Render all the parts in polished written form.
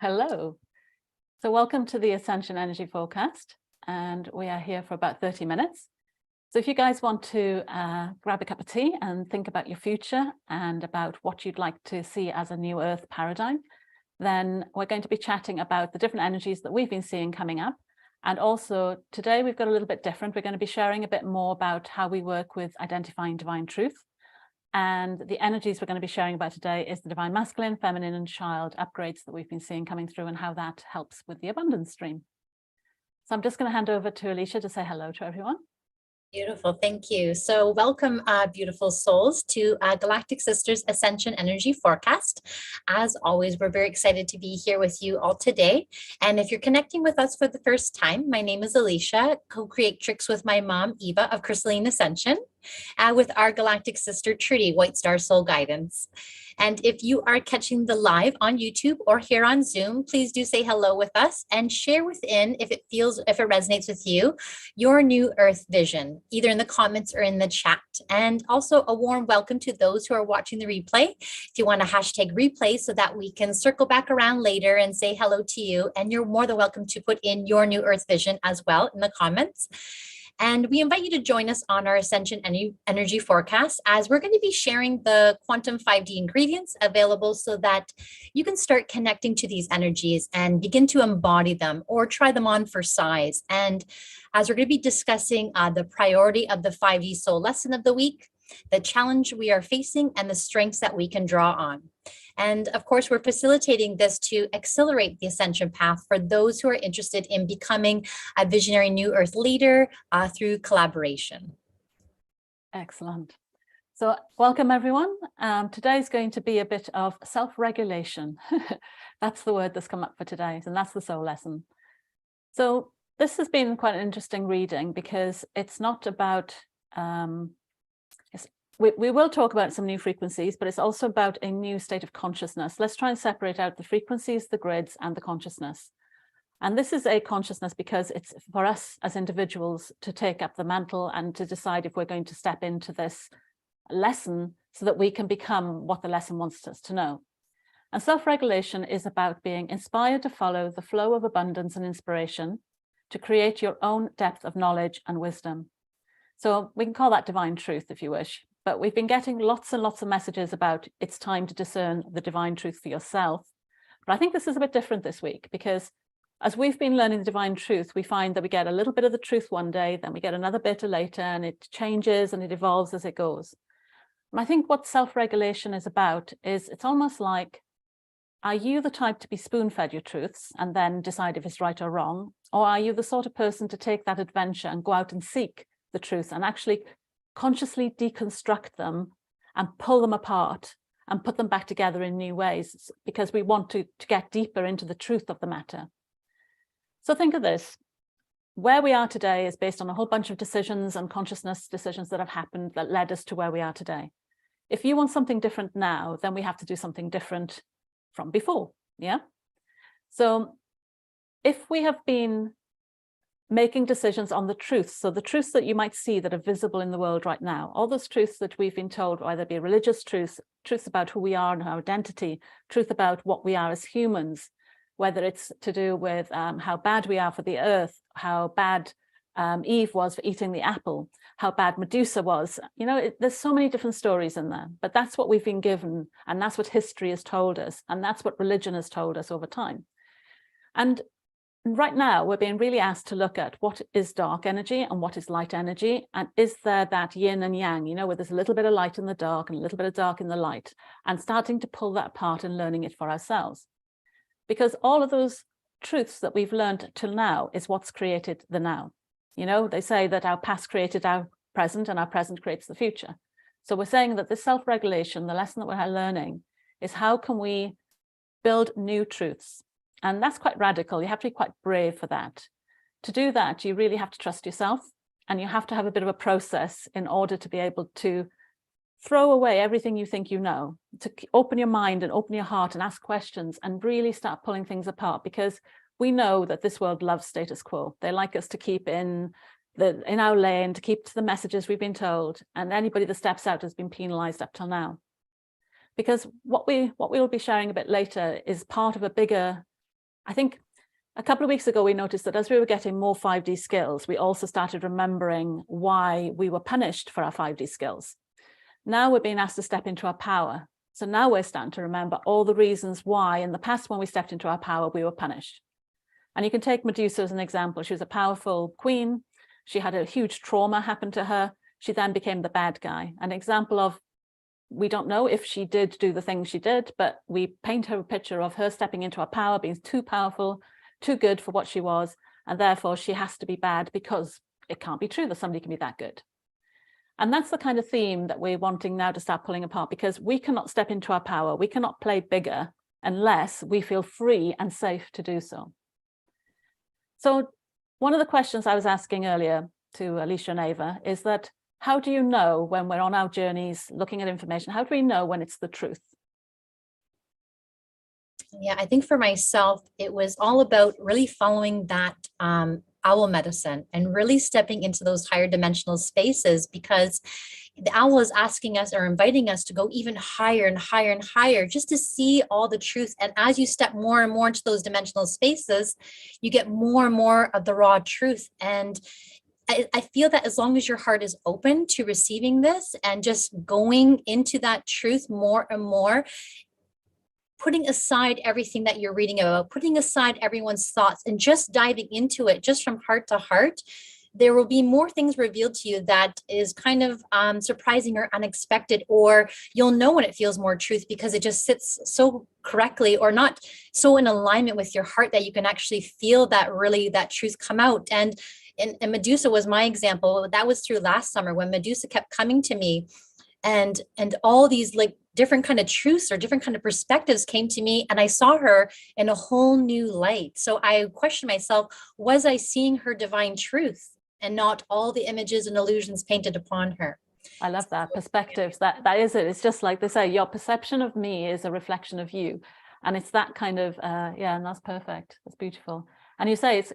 Hello. So welcome to the Ascension Energy Forecast, and we are here for about 30 minutes. So if you guys want to grab a cup of tea and think about your future and about what you'd like to see as a new Earth paradigm, then we're going to be chatting about the different energies that we've been seeing coming up. And also today we've got a little bit different. We're going to be sharing a bit more about how we work with identifying divine truth. And the energies we're going to be sharing about today is the divine masculine, feminine, and child upgrades that we've been seeing coming through and how that helps with the abundance stream. So I'm just going to hand over to Alicia to say hello to everyone. Beautiful, thank you. So welcome, beautiful souls, to Galactic SiStars Ascension Energy Forecast. As always, we're very excited to be here with you all today. And if you're connecting with us for the first time, my name is Alicia, co-creatrix with my mom, Eva, of Krystallineascension, with our galactic sister, Trudy, White Star Soul Guidance. And if you are catching the live on YouTube or here on Zoom, please do say hello with us and share within, if it resonates with you, your new Earth vision, either in the comments or in the chat. And also a warm welcome to those who are watching the replay. If you want to hashtag replay so that we can circle back around later and say hello to you. And you're more than welcome to put in your new Earth vision as well in the comments. And we invite you to join us on our Ascension Energy Forecast, as we're going to be sharing the quantum 5D ingredients available so that you can start connecting to these energies and begin to embody them or try them on for size. And as we're going to be discussing the priority of the 5D soul lesson of the week, the challenge we are facing, and the strengths that we can draw on. And of course, we're facilitating this to accelerate the ascension path for those who are interested in becoming a visionary new Earth leader through collaboration. Excellent. So welcome, everyone. Today is going to be a bit of self-regulation. That's the word that's come up for today, and that's the soul lesson. So this has been quite an interesting reading because it's not about we will talk about some new frequencies, but it's also about a new state of consciousness. Let's try and separate out the frequencies, the grids, and the consciousness. And this is a consciousness because it's for us as individuals to take up the mantle and to decide if we're going to step into this lesson so that we can become what the lesson wants us to know. And self-regulation is about being inspired to follow the flow of abundance and inspiration to create your own depth of knowledge and wisdom. So we can call that divine truth if you wish. But we've been getting lots and lots of messages about it's time to discern the divine truth for yourself. But I think this is a bit different this week because as we've been learning the divine truth, we find that we get a little bit of the truth one day, then we get another bit later, and it changes and it evolves as it goes. And I think what self-regulation is about is it's almost like, are you the type to be spoon-fed your truths and then decide if it's right or wrong? Or are you the sort of person to take that adventure and go out and seek the truth and actually consciously deconstruct them and pull them apart and put them back together in new ways because we want to get deeper into the truth of the matter. So think of this. Where we are today is based on a whole bunch of decisions and consciousness decisions that have happened that led us to where we are today. If you want something different now, then we have to do something different from before. Yeah. So if we have been making decisions on the truths, so the truths that you might see that are visible in the world right now, all those truths that we've been told, whether it be religious truths, truths about who we are and our identity, truth about what we are as humans, whether it's to do with how bad we are for the earth, how bad Eve was for eating the apple, how bad Medusa was. You know, there's so many different stories in there, but that's what we've been given, and that's what history has told us, and that's what religion has told us over time. And right now, we're being really asked to look at what is dark energy and what is light energy. And is there that yin and yang, you know, where there's a little bit of light in the dark and a little bit of dark in the light, and starting to pull that apart and learning it for ourselves. Because all of those truths that we've learned till now is what's created the now. You know, they say that our past created our present and our present creates the future. So we're saying that this self-regulation, the lesson that we're learning, is how can we build new truths? And that's quite radical. You have to be quite brave for that. To do that, you really have to trust yourself, and you have to have a bit of a process in order to be able to throw away everything you think you know, to open your mind and open your heart and ask questions and really start pulling things apart, because we know that this world loves status quo. They like us to keep in our lane, to keep to the messages we've been told, and anybody that steps out has been penalized up till now. Because what we will be sharing a bit later is part of a bigger I think a couple of weeks ago, we noticed that as we were getting more 5D skills, we also started remembering why we were punished for our 5D skills. Now we're being asked to step into our power. So now we're starting to remember all the reasons why in the past, when we stepped into our power, we were punished. And you can take Medusa as an example. She was a powerful queen. She had a huge trauma happen to her. She then became the bad guy. An example of, we don't know if she did do the things she did, but we paint her a picture of her stepping into her power, being too powerful, too good for what she was, and therefore she has to be bad, because it can't be true that somebody can be that good. And that's the kind of theme that we're wanting now to start pulling apart, because we cannot step into our power, we cannot play bigger unless we feel free and safe to do so. So one of the questions I was asking earlier to Alicia and Eva is that, how do you know when we're on our journeys looking at information, how do we know when it's the truth? Yeah, I think for myself, it was all about really following that owl medicine and really stepping into those higher dimensional spaces, because the owl is asking us or inviting us to go even higher and higher and higher, just to see all the truth. And as you step more and more into those dimensional spaces, you get more and more of the raw truth. And I feel that as long as your heart is open to receiving this and just going into that truth more and more, putting aside everything that you're reading about, putting aside everyone's thoughts, and just diving into it just from heart to heart, there will be more things revealed to you that is kind of surprising or unexpected, or you'll know when it feels more truth because it just sits so correctly or not so in alignment with your heart that you can actually feel that really that truth come out. And Medusa was my example. That was through last summer when Medusa kept coming to me, and all these like different kind of truths or different kind of perspectives came to me, and I saw her in a whole new light. So I questioned myself, was I seeing her divine truth and not all the images and illusions painted upon her? I love that perspectives. That is it. It's just like they say, your perception of me is a reflection of you. And it's that kind of, yeah, and that's perfect. That's beautiful. And you say it's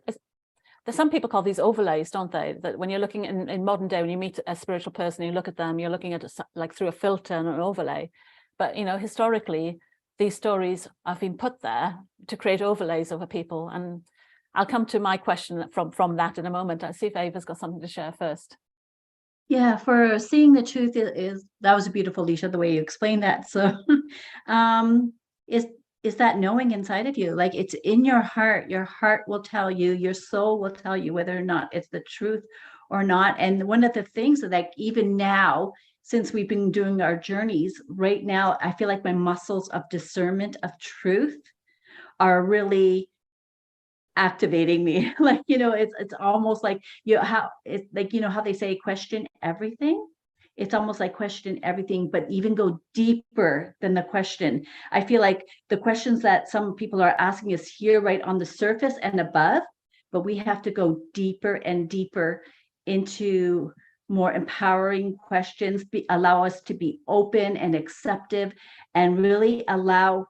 there's some people call these overlays, don't they? That when you're looking in modern day, when you meet a spiritual person, you look at them, you're looking at it like through a filter and an overlay. But, you know, historically, these stories have been put there to create overlays over people. And I'll come to my question from that in a moment. I'll see if Eva's got something to share first. Yeah, for seeing the truth is that was beautiful, Alicia, the way you explained that. So is that knowing inside of you, like it's in your heart will tell you, your soul will tell you whether or not it's the truth or not. And one of the things that, like, even now, since we've been doing our journeys, right now, I feel like my muscles of discernment of truth are really activating me. Like, you know, it's almost like, you know, how it's like, you know, how they say question everything. It's almost like question everything, but even go deeper than the question. I feel like the questions that some people are asking is here right on the surface and above, but we have to go deeper and deeper into more empowering questions, allow us to be open and acceptive, and really allow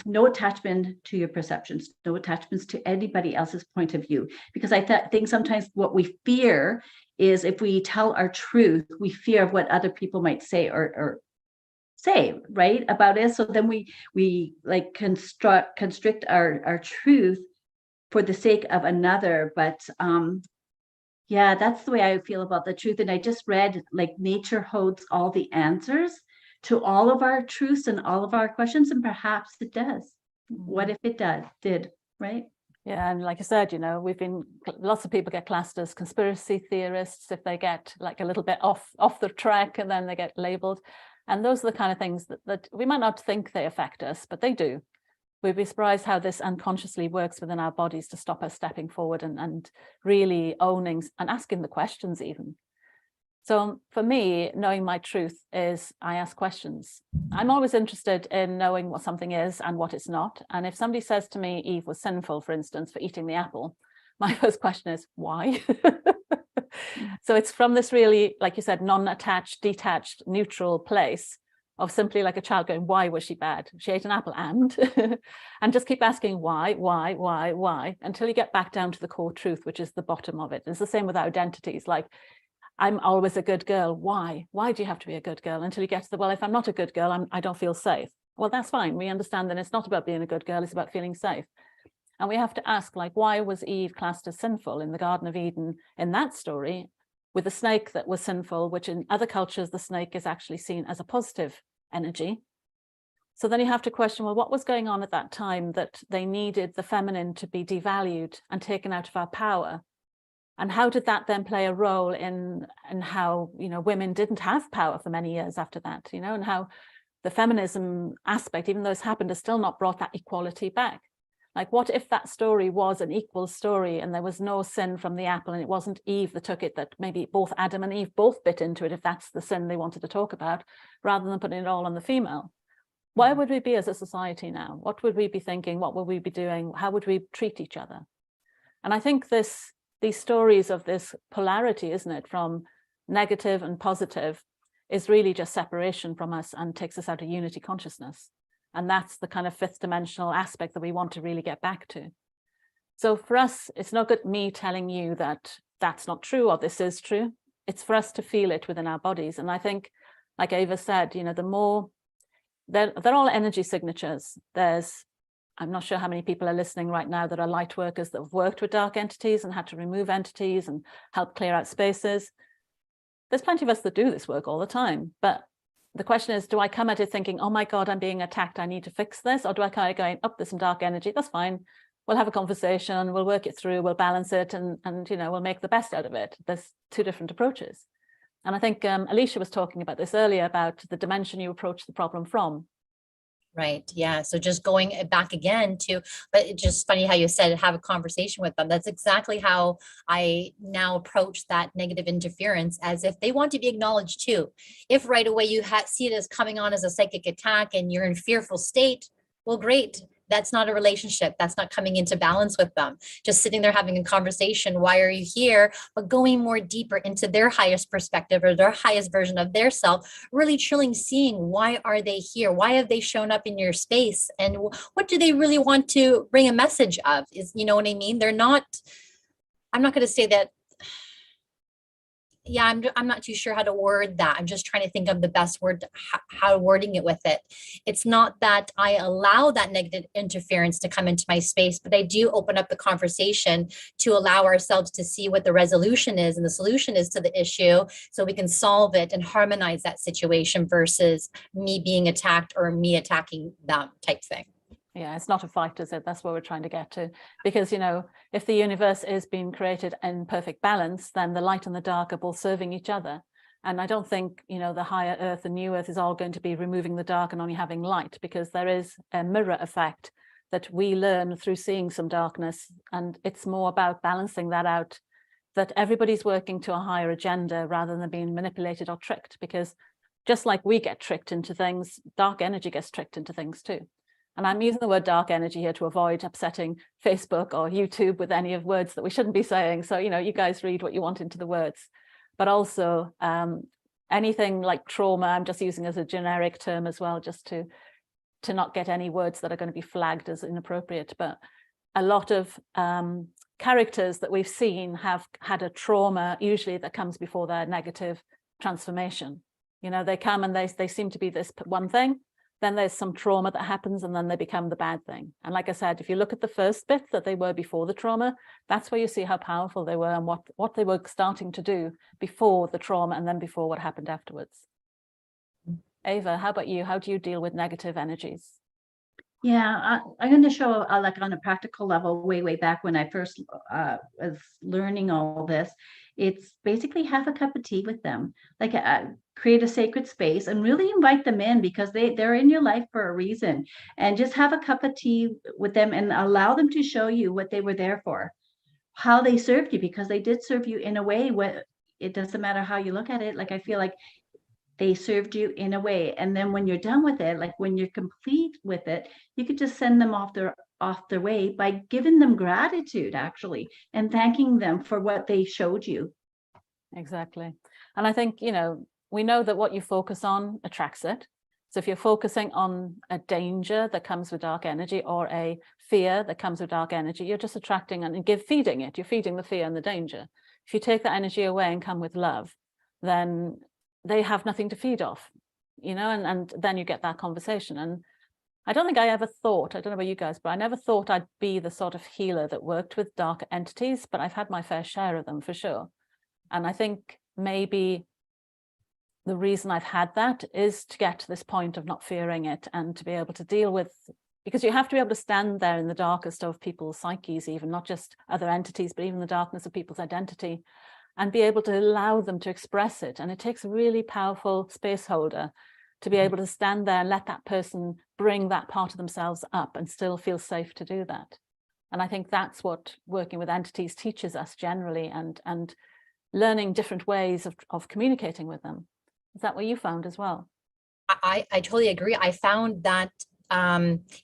no attachment to your perceptions, no attachments to anybody else's point of view. Because I think sometimes what we fear is if we tell our truth, we fear of what other people might say or say, right, about it. So then we like constrict our truth for the sake of another. But yeah, that's the way I feel about the truth. And I just read, like, nature holds all the answers to all of our truths and all of our questions, and perhaps it does. What if it did, right? Yeah, and like I said, you know, lots of people get classed as conspiracy theorists if they get like a little bit off the track, and then they get labeled. And those are the kind of things that we might not think they affect us, but they do. We'd be surprised how this unconsciously works within our bodies to stop us stepping forward and really owning and asking the questions even. So for me, knowing my truth is I ask questions. I'm always interested in knowing what something is and what it's not. And if somebody says to me, Eve was sinful, for instance, for eating the apple, my first question is, why? So it's from this really, like you said, non-attached, detached, neutral place of simply like a child going, why was she bad? She ate an apple and just keep asking why, until you get back down to the core truth, which is the bottom of it. It's the same with our identities. Like, I'm always a good girl. Why? Why do you have to be a good girl? Until you get to the, well, if I'm not a good girl, I don't feel safe. Well, that's fine. We understand that it's not about being a good girl. It's about feeling safe. And we have to ask, like, why was Eve classed as sinful in the Garden of Eden in that story, with the snake that was sinful, which in other cultures, the snake is actually seen as a positive energy. So then you have to question, well, what was going on at that time that they needed the feminine to be devalued and taken out of our power? And how did that then play a role in how, you know, women didn't have power for many years after that, you know, and how the feminism aspect, even though it's happened, has still not brought that equality back. Like, what if that story was an equal story and there was no sin from the apple and it wasn't Eve that took it, that maybe both Adam and Eve both bit into it, if that's the sin they wanted to talk about, rather than putting it all on the female? Where would we be as a society now? What would we be thinking? What would we be doing? How would we treat each other? And I think these stories of this polarity, isn't it, from negative and positive, is really just separation from us and takes us out of unity consciousness. And that's the kind of fifth dimensional aspect that we want to really get back to. So for us, it's not good me telling you that that's not true or this is true. It's for us to feel it within our bodies. And I think, like Eva said, you know, the more, they're all energy signatures. I'm not sure how many people are listening right now that are light workers that have worked with dark entities and had to remove entities and help clear out spaces. There's plenty of us that do this work all the time. But the question is, do I come at it thinking, oh my God, I'm being attacked, I need to fix this? Or do I kind of going, oh, there's some dark energy, that's fine. We'll have a conversation, we'll work it through, we'll balance it, and you know, we'll make the best out of it. There's two different approaches. And I think Alicia was talking about this earlier, about the dimension you approach the problem from. Right. Yeah. So just going back again to, but it's just funny how you said have a conversation with them. That's exactly how I now approach that negative interference, as if they want to be acknowledged too. If right away you see it as coming on as a psychic attack and you're in fearful state, well, great. That's not a relationship. That's not coming into balance with them. Just sitting there having a conversation. Why are you here? But going more deeper into their highest perspective or their highest version of their self, really truly seeing why are they here? Why have they shown up in your space? And what do they really want to bring a message of? Is, you know what I mean? They're not, I'm not going to say that. Yeah, I'm not too sure how to word that. I'm just trying to think of the best word, how wording it with it. It's not that I allow that negative interference to come into my space, but I do open up the conversation to allow ourselves to see what the resolution is and the solution is to the issue, so we can solve it and harmonize that situation versus me being attacked or me attacking them type thing. Yeah, it's not a fight, is it? That's what we're trying to get to. Because, you know, if the universe is being created in perfect balance, then the light and the dark are both serving each other. And I don't think, you know, the higher earth and new earth is all going to be removing the dark and only having light, because there is a mirror effect that we learn through seeing some darkness. And it's more about balancing that out, that everybody's working to a higher agenda rather than being manipulated or tricked. Because just like we get tricked into things, dark energy gets tricked into things too. And I'm using the word dark energy here to avoid upsetting Facebook or YouTube with any of words that we shouldn't be saying. So, you know, you guys read what you want into the words. But also anything like trauma, I'm just using as a generic term as well, just to not get any words that are going to be flagged as inappropriate. But a lot of characters that we've seen have had a trauma, usually that comes before their negative transformation. You know, they come and they seem to be this one thing. Then there's some trauma that happens and then they become the bad thing. And like I said, if you look at the first bit that they were before the trauma, that's where you see how powerful they were and what they were starting to do before the trauma and then before what happened afterwards. Eva, how about you? How do you deal with negative energies? Yeah, I'm going to show like on a practical level, way back when I first was learning all this. It's basically have a cup of tea with them, like create a sacred space and really invite them in, because they're in your life for a reason, and just have a cup of tea with them and allow them to show you what they were there for, how they served you, because they did serve you in a way. What, it doesn't matter how you look at it. Like, I feel like they served you in a way. And then when you're done with it, like when you're complete with it, you could just send them off their way by giving them gratitude, actually, and thanking them for what they showed you. Exactly. And I think, you know, we know that what you focus on attracts it. So if you're focusing on a danger that comes with dark energy or a fear that comes with dark energy, you're just attracting and feeding it. You're feeding the fear and the danger. If you take that energy away and come with love, then they have nothing to feed off, you know, and then you get that conversation. And I don't think I ever thought, I don't know about you guys, but I never thought I'd be the sort of healer that worked with dark entities, but I've had my fair share of them for sure. And I think maybe the reason I've had that is to get to this point of not fearing it and to be able to deal with, because you have to be able to stand there in the darkest of people's psyches, even not just other entities, but even the darkness of people's identity, and be able to allow them to express it. And it takes a really powerful space holder to be able to stand there and let that person bring that part of themselves up and still feel safe to do that. And I think that's what working with entities teaches us generally, and learning different ways of communicating with them. Is that what you found as well? I totally agree. I found that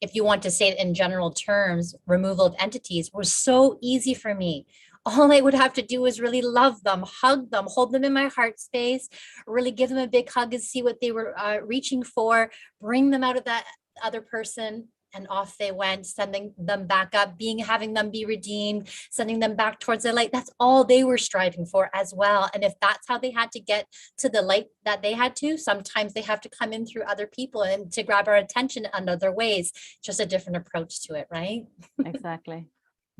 if you want to say it in general terms, removal of entities was so easy for me. All I would have to do is really love them, hug them, hold them in my heart space, really give them a big hug and see what they were reaching for, bring them out of that other person, and off they went, sending them back up, having them be redeemed, sending them back towards the light. That's all they were striving for as well. And if that's how they had to get to the light that they had to, sometimes they have to come in through other people and to grab our attention in other ways, just a different approach to it, right? Exactly.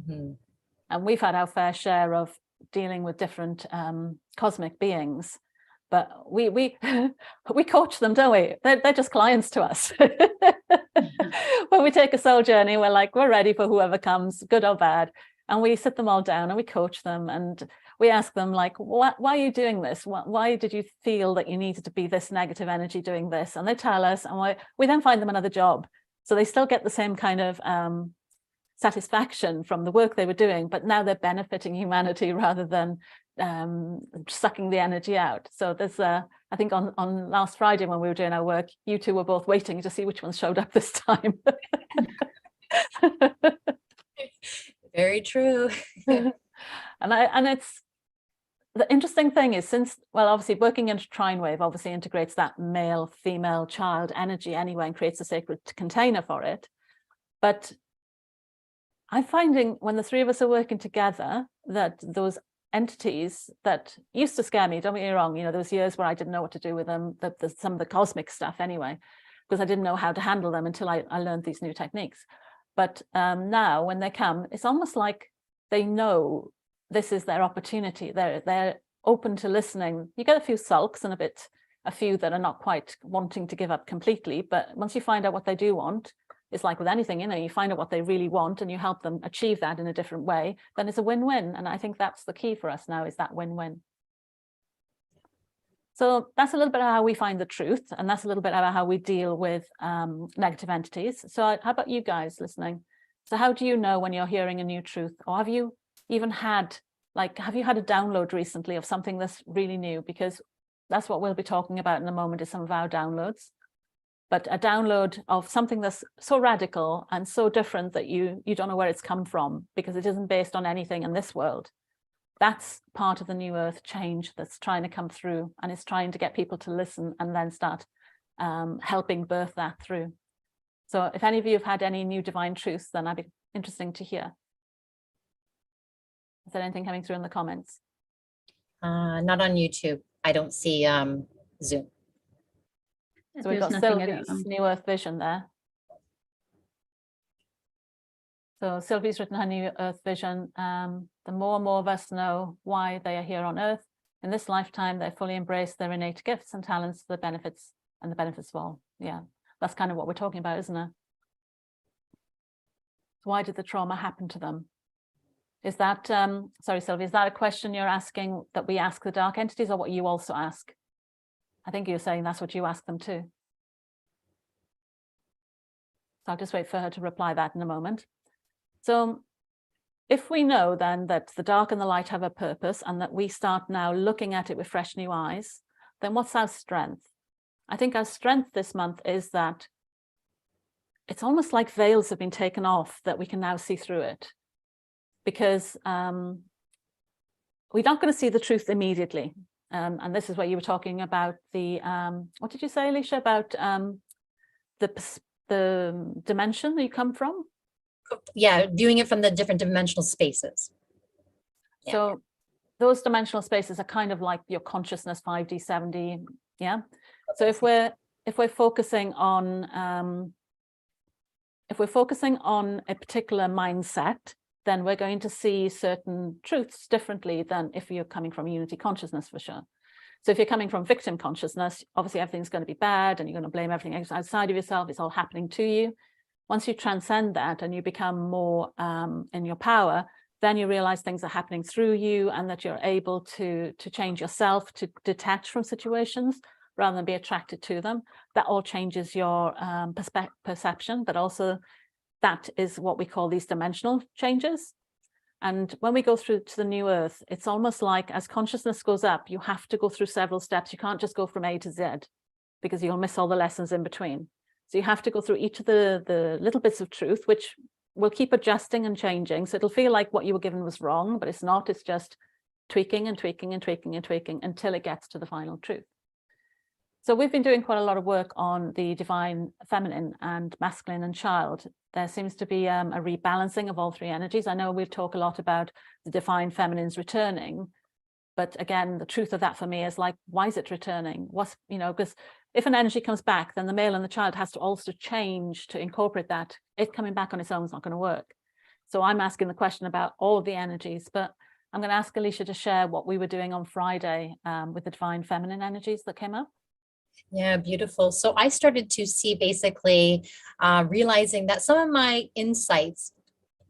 Mm-hmm. And we've had our fair share of dealing with different cosmic beings, but we coach them, don't we? They're just clients to us. When we take a soul journey, we're ready for whoever comes, good or bad, and we sit them all down and we coach them, and we ask them, like, why are you doing this? Why did you feel that you needed to be this negative energy doing this? And they tell us, and we then find them another job, so they still get the same kind of satisfaction from the work they were doing, but now they're benefiting humanity rather than sucking the energy out. So there's I think on last Friday when we were doing our work, you two were both waiting to see which ones showed up this time. Very true. And it's the interesting thing is, obviously working into trinewave obviously integrates that male, female, child energy anyway and creates a sacred container for it. But I'm finding when the three of us are working together that those entities that used to scare me, don't get me wrong, there was years where I didn't know what to do with them, some of the cosmic stuff anyway, because I didn't know how to handle them until I learned these new techniques. But now when they come, it's almost like they know this is their opportunity. They're open to listening. You get a few sulks and a few that are not quite wanting to give up completely, but once you find out what they do want, it's like with anything, you find out what they really want and you help them achieve that in a different way, then it's a win-win. And I think that's the key for us now, is that win-win. So that's a little bit how we find the truth, and that's a little bit about how we deal with negative entities. So how about you guys listening? So how do you know when you're hearing a new truth? Or have you even had, have you had a download recently of something that's really new? Because that's what we'll be talking about in a moment, is some of our downloads. But a download of something that's so radical and so different that you don't know where it's come from, because it isn't based on anything in this world. That's part of the new earth change that's trying to come through, and it's trying to get people to listen and then start helping birth that through. So if any of you have had any new divine truths, then that'd be interesting to hear. Is there anything coming through in the comments? Not on YouTube. I don't see Zoom. So we've got Sylvie's New Earth vision there. So Sylvie's written her New Earth vision. The more and more of us know why they are here on Earth, in this lifetime, they fully embrace their innate gifts and talents, the benefits of all. Yeah, that's kind of what we're talking about, isn't it? Why did the trauma happen to them? Is that, sorry, Sylvie, is that a question you're asking that we ask the dark entities, or what you also ask? I think you're saying that's what you ask them too. So I'll just wait for her to reply that in a moment. So if we know then that the dark and the light have a purpose, and that we start now looking at it with fresh new eyes, then what's our strength? I think our strength this month is that it's almost like veils have been taken off, that we can now see through it. Because we're not going to see the truth immediately. And this is what you were talking about, the, what did you say, Alicia, about the dimension that you come from? Yeah, viewing it from the different dimensional spaces. Yeah. So those dimensional spaces are kind of like your consciousness, 5D, 7D, yeah? So if we're focusing on if we're focusing on a particular mindset, then we're going to see certain truths differently than if you're coming from unity consciousness, for sure. So if you're coming from victim consciousness, obviously everything's going to be bad and you're going to blame everything outside of yourself. It's all happening to you. Once you transcend that and you become more in your power, then you realize things are happening through you and that you're able to change yourself, to detach from situations rather than be attracted to them. That all changes your perception, but also that is what we call these dimensional changes. And when we go through to the new earth, it's almost like as consciousness goes up, you have to go through several steps. You can't just go from A to Z because you'll miss all the lessons in between. So you have to go through each of the little bits of truth, which will keep adjusting and changing. So it'll feel like what you were given was wrong, but it's not. It's just tweaking and tweaking and tweaking and tweaking until it gets to the final truth. So we've been doing quite a lot of work on the divine feminine and masculine and child. There seems to be a rebalancing of all three energies. I know we'll talk a lot about the divine feminines returning, but again, the truth of that for me is like, why is it returning? What's, you know, because if an energy comes back, then the male and the child has to also change to incorporate that. It coming back on its own is not going to work. So I'm asking the question about all of the energies, but I'm going to ask Alicia to share what we were doing on Friday with the divine feminine energies that came up. Yeah, beautiful. So I started to see basically realizing that some of my insights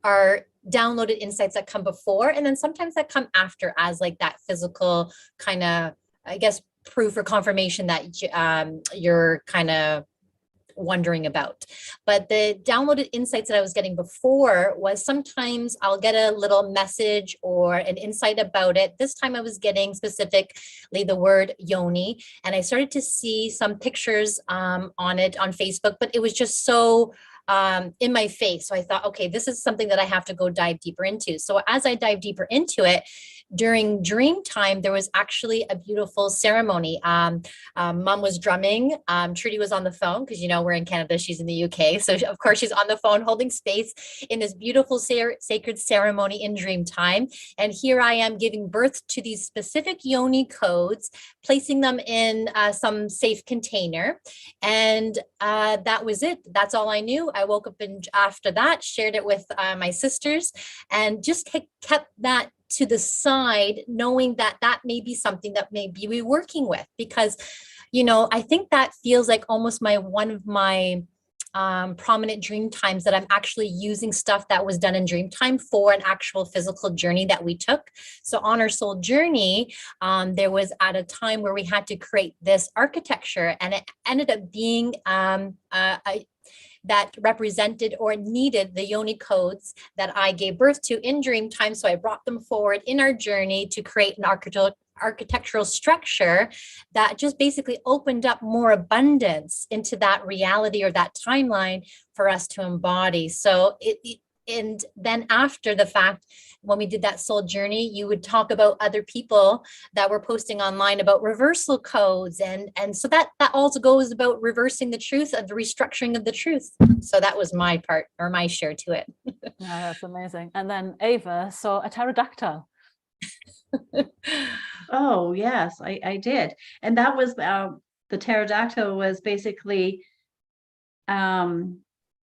are downloaded insights that come before, and then sometimes that come after as like that physical kind of, I guess, proof or confirmation that you're kind of wondering about. But the downloaded insights that I was getting before was sometimes I'll get a little message or an insight about it. This time I was getting specifically the word yoni, and I started to see some pictures on it on Facebook, but it was just so in my face. So I thought, okay, this is something that I have to go dive deeper into. So as I dive deeper into it, during dream time, there was actually a beautiful ceremony. Mom was drumming. Trudy was on the phone because, you know, we're in Canada, she's in the UK. So of course she's on the phone holding space in this beautiful sacred ceremony in dream time. And here I am giving birth to these specific yoni codes, placing them in some safe container. And that was it. That's all I knew. I woke up and after that, shared it with my sisters and just kept that to the side, knowing that that may be something that maybe we're working with, because, you know, I think that feels like almost one of my prominent dream times that I'm actually using stuff that was done in dream time for an actual physical journey that we took. So on our soul journey, there was at a time where we had to create this architecture, and it ended up being that represented or needed the yoni codes that I gave birth to in dream time. So I brought them forward in our journey to create an architectural structure that just basically opened up more abundance into that reality or that timeline for us to embody. So and then after the fact, when we did that soul journey, you would talk about other people that were posting online about reversal codes. And so that also goes about reversing the truth of the restructuring of the truth. So that was my part or my share to it. Yeah, that's amazing. And then Eva saw a pterodactyl. Oh, yes, I did. And that was the pterodactyl was basically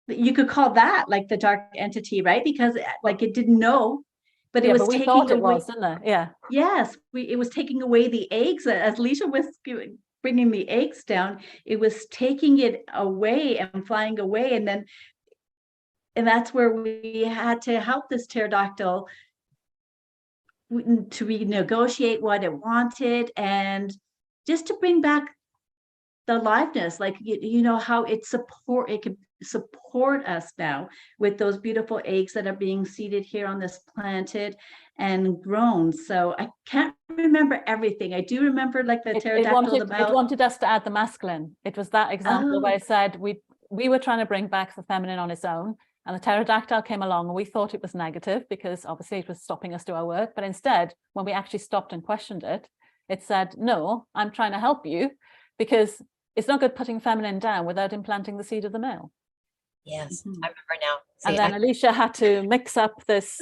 you could call that like the dark entity, right? Because like it didn't know, but it was but we taking thought it away. was, didn't it? Yeah. Yes, it was taking away the eggs. As Alicia was bringing the eggs down, it was taking it away and flying away. And that's where we had to help this pterodactyl to renegotiate what it wanted and just to bring back the aliveness, like you know how it can support us now with those beautiful eggs that are being seeded here on this planet and grown. So I can't remember everything. I do remember like the pterodactyl. It wanted us to add the masculine. It was that example where I said we were trying to bring back the feminine on its own, and the pterodactyl came along and we thought it was negative because obviously it was stopping us do our work. But instead, when we actually stopped and questioned it, it said, no, I'm trying to help you, because it's not good putting feminine down without implanting the seed of the male. Yes, I remember now. See, and then Alicia had to mix up this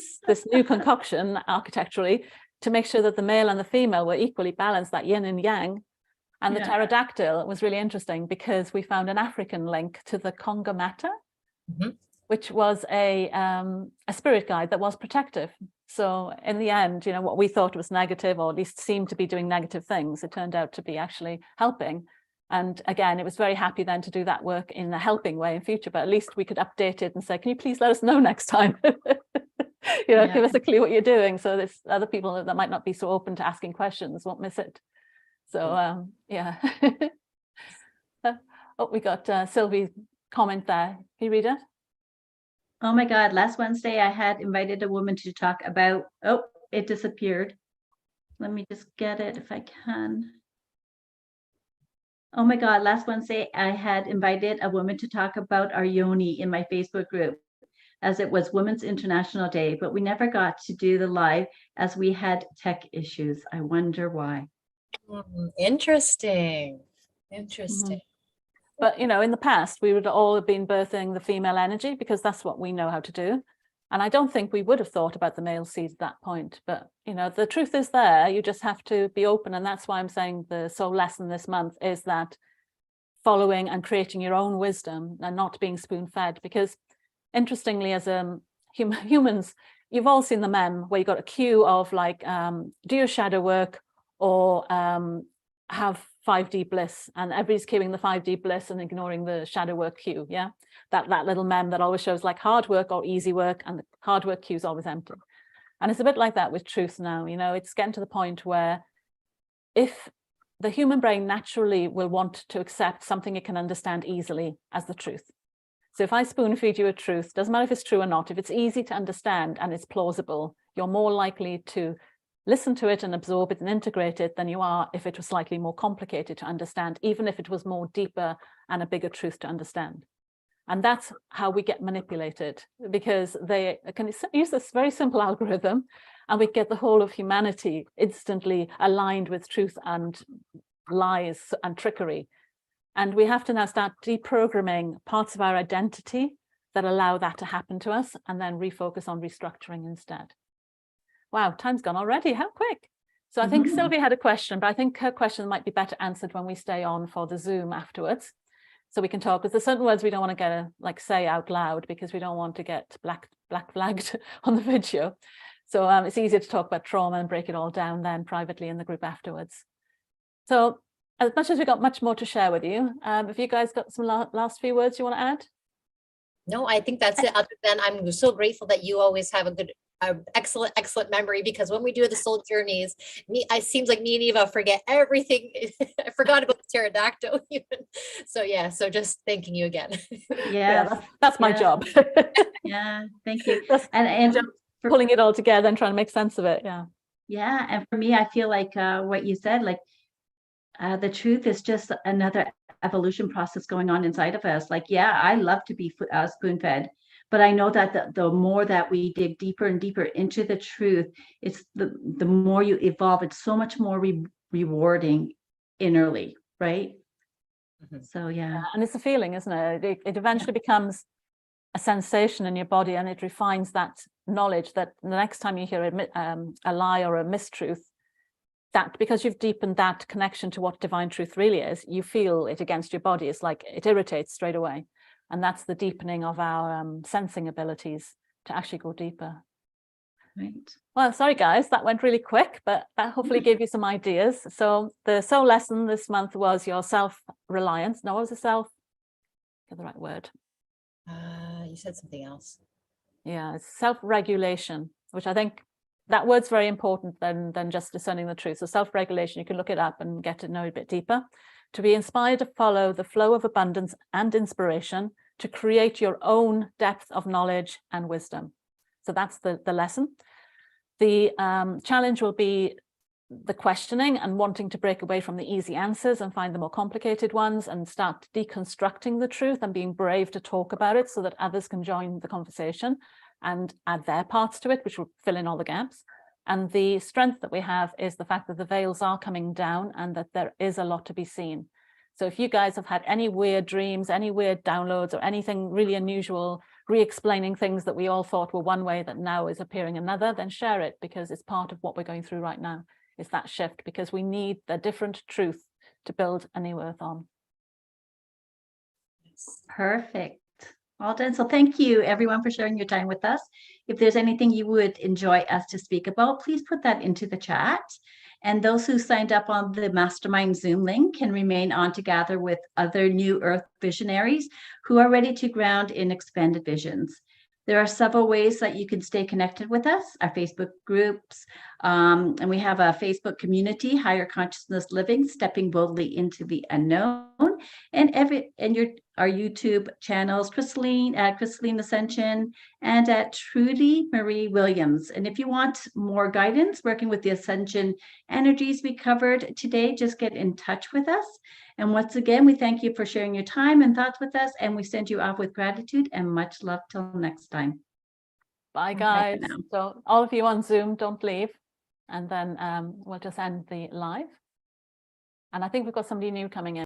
new concoction architecturally to make sure that the male and the female were equally balanced, that yin and yang. And the pterodactyl was really interesting because we found an African link to the Conga matter. which was a spirit guide that was protective. So in the end, you know, what we thought was negative, or at least seemed to be doing negative things, it turned out to be actually helping. And again, it was very happy then to do that work in a helping way in future, but at least we could update it and say, can you please let us know next time? You know, give us a clue what you're doing, so there's other people that might not be so open to asking questions won't miss it. So yeah. Oh, we got Sylvie's comment there. Can you read it? Oh my God, last Wednesday I had invited a woman to talk about, oh, it disappeared. Let me just get it if I can. Oh my God, last Wednesday I had invited a woman to talk about our yoni in my Facebook group, as it was Women's International Day, but we never got to do the live as we had tech issues. I wonder why. Interesting. Interesting. But, you know, in the past, we would all have been birthing the female energy because that's what we know how to do. And I don't think we would have thought about the male seed at that point. But, you know, the truth is there. You just have to be open. And that's why I'm saying the soul lesson this month is that following and creating your own wisdom and not being spoon-fed. Because interestingly, as humans, you've all seen the meme where you got a queue of like, do your shadow work or have 5D bliss, and everybody's queuing the 5D bliss and ignoring the shadow work queue. Yeah, that little meme that always shows like hard work or easy work, and the hard work queue is always empty. And it's a bit like that with truth now. You know, it's getting to the point where if the human brain naturally will want to accept something it can understand easily as the truth. So if I spoon feed you a truth, doesn't matter if it's true or not, if it's easy to understand and it's plausible, you're more likely to listen to it and absorb it and integrate it than you are if it was slightly more complicated to understand, even if it was more deeper and a bigger truth to understand. And that's how we get manipulated, because they can use this very simple algorithm and we get the whole of humanity instantly aligned with truth and lies and trickery. And we have to now start deprogramming parts of our identity that allow that to happen to us, and then refocus on restructuring instead. Wow, time's gone already. How quick. So I think Sylvie had a question, but I think her question might be better answered when we stay on for the Zoom afterwards. So we can talk, because there's certain words we don't want to get say out loud, because we don't want to get black flagged on the video. So it's easier to talk about trauma and break it all down then privately in the group afterwards. So as much as we've got much more to share with you, have you guys got some last few words you want to add? No, I think that's it. Other than I'm so grateful that you always have a good, excellent memory, because when we do the soul journeys, it seems like me and Eva forget everything. I forgot about the pterodactyl even. So yeah, so just thanking you again. Yeah, that's my job. Yeah, thank you. That's and for pulling it all together and trying to make sense of it. Yeah, and for me, I feel like what you said, like the truth is just another evolution process going on inside of us. Like, yeah, I love to be spoon-fed, but I know that the more that we dig deeper and deeper into the truth, it's the more you evolve. It's so much more rewarding innerly, right? So yeah, and it's a feeling, isn't it? It eventually becomes a sensation in your body, and it refines that knowledge that the next time you hear a lie or a mistruth, that because you've deepened that connection to what divine truth really is, you feel it against your body. It's like it irritates straight away. And that's the deepening of our sensing abilities to actually go deeper. Right. Well, sorry, guys, that went really quick, but that hopefully gave you some ideas. So the soul lesson this month was your self-reliance. No, what was the self? Get the right word. You said something else. Yeah, it's self-regulation, which I think that word's very important than just discerning the truth. So self-regulation, you can look it up and get to know a bit deeper. To be inspired to follow the flow of abundance and inspiration, to create your own depth of knowledge and wisdom. So that's the lesson. The challenge will be the questioning and wanting to break away from the easy answers and find the more complicated ones and start deconstructing the truth and being brave to talk about it so that others can join the conversation and add their parts to it, which will fill in all the gaps. And the strength that we have is the fact that the veils are coming down and that there is a lot to be seen. So if you guys have had any weird dreams, any weird downloads, or anything really unusual, re-explaining things that we all thought were one way that now is appearing another, then share it, because it's part of what we're going through right now, is that shift, because we need the different truth to build a new earth on. Perfect. All done. So thank you everyone for sharing your time with us. If there's anything you would enjoy us to speak about, please put that into the chat. And those who signed up on the Mastermind Zoom link can remain on to gather with other New Earth visionaries who are ready to ground in expanded visions. There are several ways that you can stay connected with us, our Facebook groups, and we have a Facebook community, Higher Consciousness Living, Stepping Boldly into the Unknown, and our YouTube channels, Crystalline at Crystalline Ascension and at Trudy Marie Williams. And if you want more guidance working with the Ascension energies we covered today, just get in touch with us. And once again, we thank you for sharing your time and thoughts with us, and we send you off with gratitude and much love till next time. Bye, guys. So all of you on Zoom, don't leave. And then we'll just end the live. And I think we've got somebody new coming in.